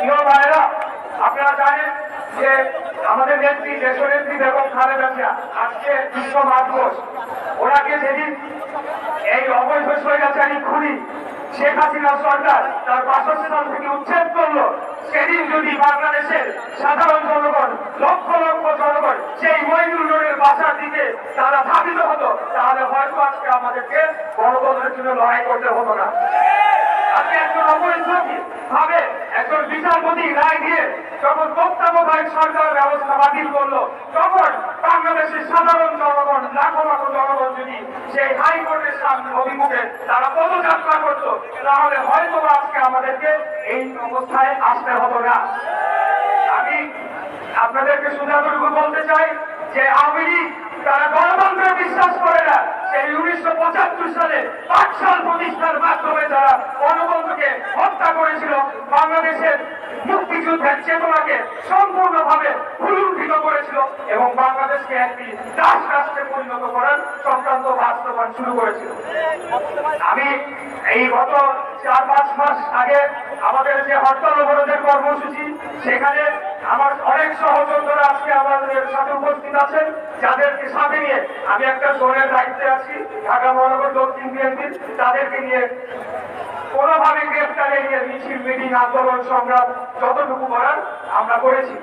প্রিয় ভাইরা, আপনারা জানেন যে আমাদের নেত্রী দেশনেত্রী বেগম খালেদা জিয়া আজকে বিশ্ব মাঠ দিবস। ওনাকে যেদিন এই অবৈধ স্বৈরাচারী খুনি শেখ হাসিনা সরকার তার বাসস্থান থেকে উচ্ছেদ করলো, সেদিন যদি বাংলাদেশের সাধারণ জনগণ, লক্ষ লক্ষ জনগণ সেই মইনুল নূরের বাসার দিকে তারা ধাবিত হতো, তাহলে হয়তো আজকে আমাদেরকে গণতন্ত্রের জন্য লড়াই করতে হতো না। আজকে একজন অবৈধনিক ভাবে একজন বিচারপতি রায় দিয়ে যখন তত্ত্বাবধায়ক সরকার ব্যবস্থা বাতিল করলো, তখন বাংলাদেশের সাধারণ জনগণ, লাখো লাখো জনগণ যদি সেই হাইকোর্টের সামনে অভিমুখে তারা পদযাত্রা করতো, তাহলে হয়তো আজকে আমাদেরকে এই অবস্থায় আসতে হতো না। আমি আপনাদেরকে শুধু এতটুকু বলতে চাই যে আওয়ামী লীগ তারা গণতন্ত্রে বিশ্বাস করে না। সেই 1975 সালে পাঠশাল প্রতিষ্ঠার মাধ্যমে তারা গণতন্ত্রকে হত্যা করেছিল, বাংলাদেশের মুক্তিযুদ্ধের চেতনাকে সম্পূর্ণভাবে ভুলুণ্ঠিত করেছিল এবং বাংলাদেশকে একটি দাস রাষ্ট্রে পরিণত করার সংক্রান্ত বাস্তবায়ন শুরু করেছিল। আমি এই গত 4-5 মাস আগে আমাদের যে হরতাল অবরোধের কর্মসূচি, সেখানে আমার অনেক সহযোদ্ধারা আজকে আমাদের সাথে উপস্থিত আছেন, যাদেরকে সাথে নিয়ে আমি একটা জোনের দায়িত্বে আছি ঢাকা মহানগর দক্ষিণ বিএনপির। তাদেরকে নিয়ে কোনোভাবে গ্রেফতারে নিয়ে মিছিল, মিটিং, আন্দোলন, সংগ্রাম যতটুকু করার আমরা করেছি।